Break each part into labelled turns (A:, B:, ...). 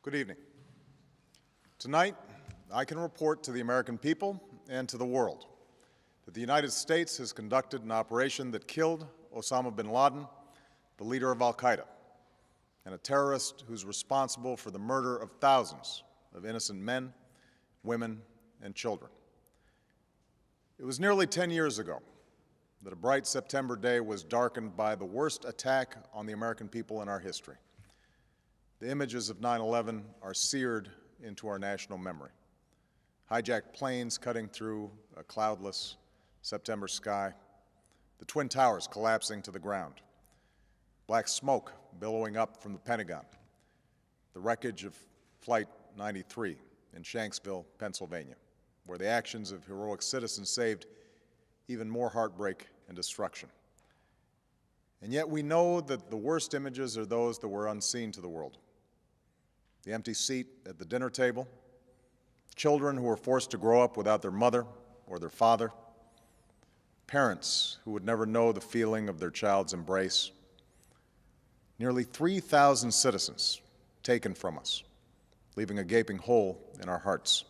A: Good evening. Tonight, I can report to the American people and to the world that the United States has conducted an operation that killed Osama bin Laden, the leader of al-Qaeda, and a terrorist who's responsible for the murder of thousands of innocent men, women, and children. It was nearly 10 years ago that a bright September day was darkened by the worst attack on the American people in our history. The images of 9/11 are seared into our national memory. Hijacked planes cutting through a cloudless September sky, the Twin Towers collapsing to the ground, black smoke billowing up from the Pentagon, the wreckage of Flight 93 in Shanksville, Pennsylvania, where the actions of heroic citizens saved even more heartbreak and destruction. And yet we know that the worst images are those that were unseen to the world. The empty seat at the dinner table, children who were forced to grow up without their mother or their father, parents who would never know the feeling of their child's embrace, nearly 3,000 citizens taken from us, leaving a gaping hole in our hearts.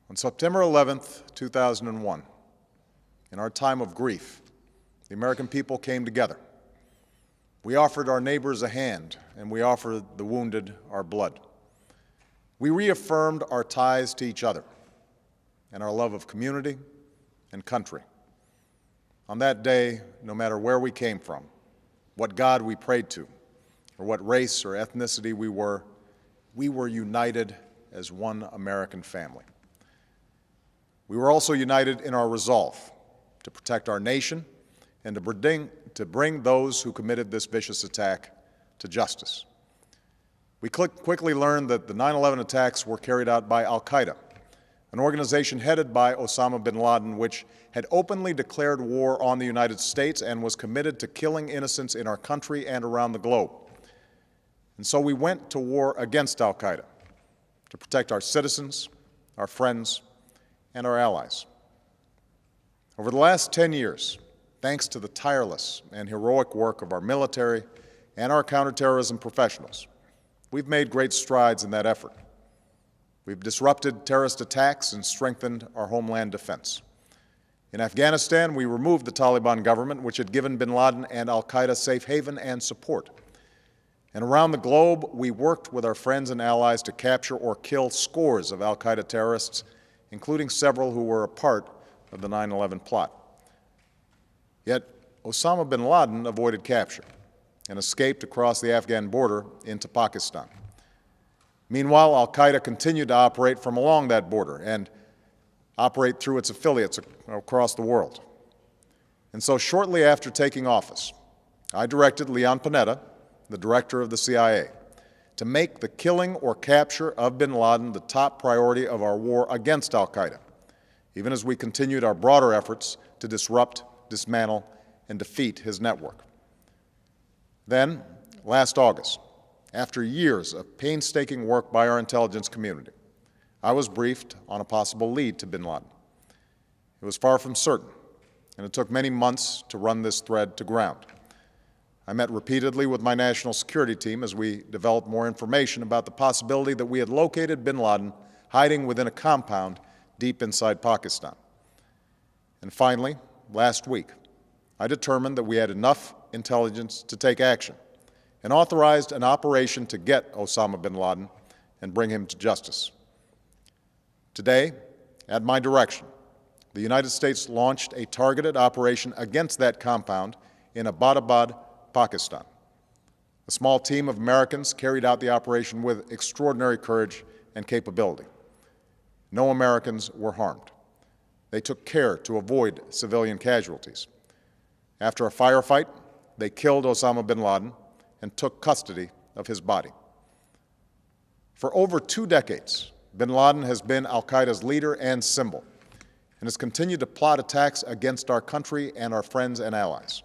A: On September 11th, 2001, in our time of grief, the American people came together. We offered our neighbors a hand, and we offered the wounded our blood. We reaffirmed our ties to each other and our love of community and country. On that day, no matter where we came from, what God we prayed to, or what race or ethnicity we were united as one American family. We were also united in our resolve to protect our nation and to bring those who committed this vicious attack to justice. We quickly learned that the 9/11 attacks were carried out by al-Qaeda, an organization headed by Osama bin Laden, which had openly declared war on the United States and was committed to killing innocents in our country and around the globe. And so we went to war against al-Qaeda to protect our citizens, our friends, and our allies. Over the last 10 years, thanks to the tireless and heroic work of our military and our counterterrorism professionals, we've made great strides in that effort. We've disrupted terrorist attacks and strengthened our homeland defense. In Afghanistan, we removed the Taliban government, which had given bin Laden and al-Qaeda safe haven and support. And around the globe, we worked with our friends and allies to capture or kill scores of al-Qaeda terrorists, including several who were a part of the 9/11 plot. Yet Osama bin Laden avoided capture and escaped across the Afghan border into Pakistan. Meanwhile, al-Qaeda continued to operate from along that border and operate through its affiliates across the world. And so shortly after taking office, I directed Leon Panetta, the director of the CIA, to make the killing or capture of bin Laden the top priority of our war against al-Qaeda, even as we continued our broader efforts to disrupt, dismantle, and defeat his network. Then, last August, after years of painstaking work by our intelligence community, I was briefed on a possible lead to bin Laden. It was far from certain, and it took many months to run this thread to ground. I met repeatedly with my national security team as we developed more information about the possibility that we had located bin Laden hiding within a compound deep inside Pakistan. And finally, last week, I determined that we had enough intelligence to take action and authorized an operation to get Osama bin Laden and bring him to justice. Today, at my direction, the United States launched a targeted operation against that compound in Abbottabad, Pakistan. A small team of Americans carried out the operation with extraordinary courage and capability. No Americans were harmed. They took care to avoid civilian casualties. After a firefight, they killed Osama bin Laden and took custody of his body. For over 2 decades, bin Laden has been al-Qaeda's leader and symbol, and has continued to plot attacks against our country and our friends and allies.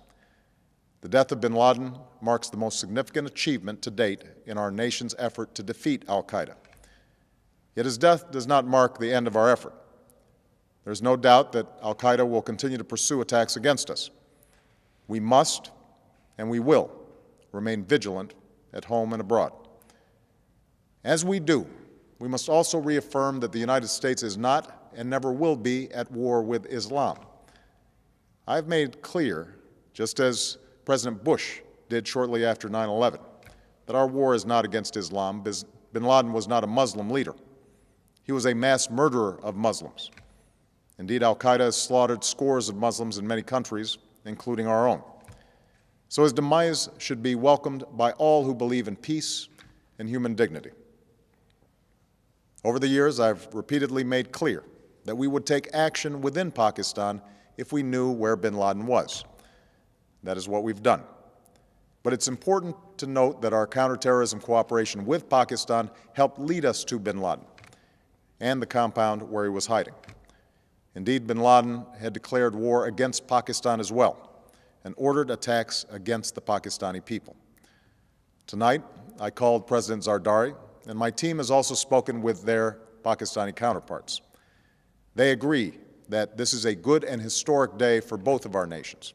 A: The death of bin Laden marks the most significant achievement to date in our nation's effort to defeat al-Qaeda. Yet his death does not mark the end of our effort. There's no doubt that al-Qaeda will continue to pursue attacks against us. We must, and we will, remain vigilant at home and abroad. As we do, we must also reaffirm that the United States is not and never will be at war with Islam. I've made clear, just as President Bush did shortly after 9/11, that our war is not against Islam. Bin Laden was not a Muslim leader. He was a mass murderer of Muslims. Indeed, al-Qaeda has slaughtered scores of Muslims in many countries, including our own. So his demise should be welcomed by all who believe in peace and human dignity. Over the years, I've repeatedly made clear that we would take action within Pakistan if we knew where bin Laden was. That is what we've done. But it's important to note that our counterterrorism cooperation with Pakistan helped lead us to bin Laden and the compound where he was hiding. Indeed, bin Laden had declared war against Pakistan as well and ordered attacks against the Pakistani people. Tonight, I called President Zardari, and my team has also spoken with their Pakistani counterparts. They agree that this is a good and historic day for both of our nations.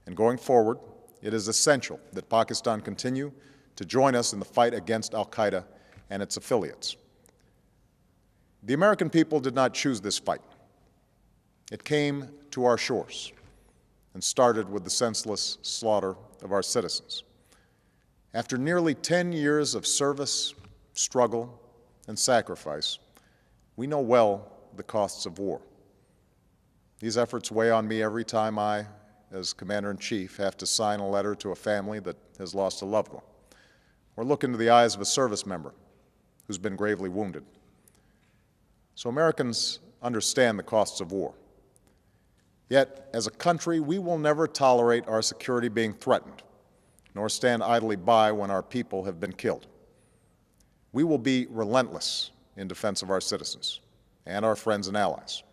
A: And going forward, it is essential that Pakistan continue to join us in the fight against al-Qaeda and its affiliates. The American people did not choose this fight. It came to our shores and started with the senseless slaughter of our citizens. After nearly 10 years of service, struggle, and sacrifice, we know well the costs of war. These efforts weigh on me every time I, as Commander-in-Chief, have to sign a letter to a family that has lost a loved one, or look into the eyes of a service member who's been gravely wounded. So Americans understand the costs of war. Yet, as a country, we will never tolerate our security being threatened, nor stand idly by when our people have been killed. We will be relentless in defense of our citizens and our friends and allies.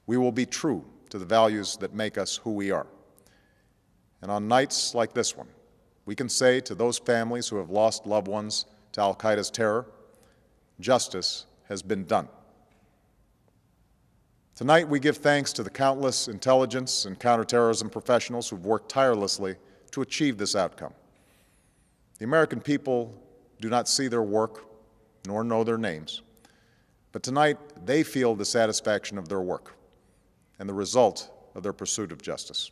A: We will be true to the values that make us who we are. And on nights like this one, we can say to those families who have lost loved ones to al-Qaeda's terror, justice has been done. Tonight, we give thanks to the countless intelligence and counterterrorism professionals who've worked tirelessly to achieve this outcome. The American people do not see their work nor know their names, but tonight they feel the satisfaction of their work and the result of their pursuit of justice.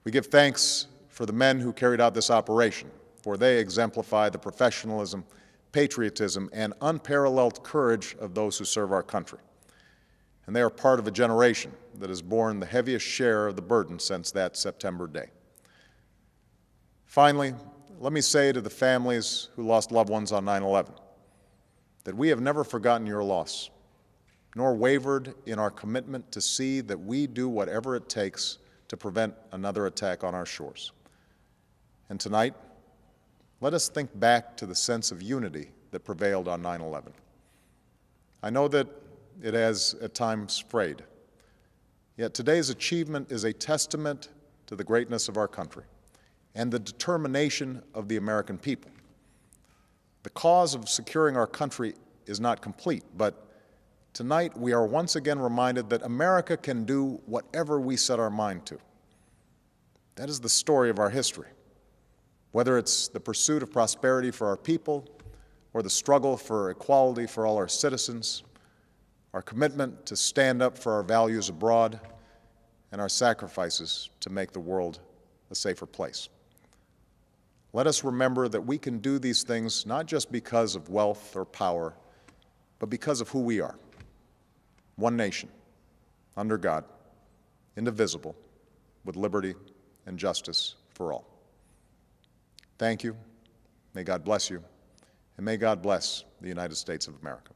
A: We give thanks for the men who carried out this operation, for they exemplify the professionalism, patriotism, and unparalleled courage of those who serve our country. And they are part of a generation that has borne the heaviest share of the burden since that September day. Finally, let me say to the families who lost loved ones on 9/11 that we have never forgotten your loss, nor wavered in our commitment to see that we do whatever it takes to prevent another attack on our shores. And tonight, let us think back to the sense of unity that prevailed on 9/11. I know that it has at times frayed, yet today's achievement is a testament to the greatness of our country and the determination of the American people. The cause of securing our country is not complete, but tonight we are once again reminded that America can do whatever we set our mind to. That is the story of our history. Whether it's the pursuit of prosperity for our people or the struggle for equality for all our citizens, our commitment to stand up for our values abroad, and our sacrifices to make the world a safer place. Let us remember that we can do these things not just because of wealth or power, but because of who we are. One nation, under God, indivisible, with liberty and justice for all. Thank you. May God bless you, and may God bless the United States of America.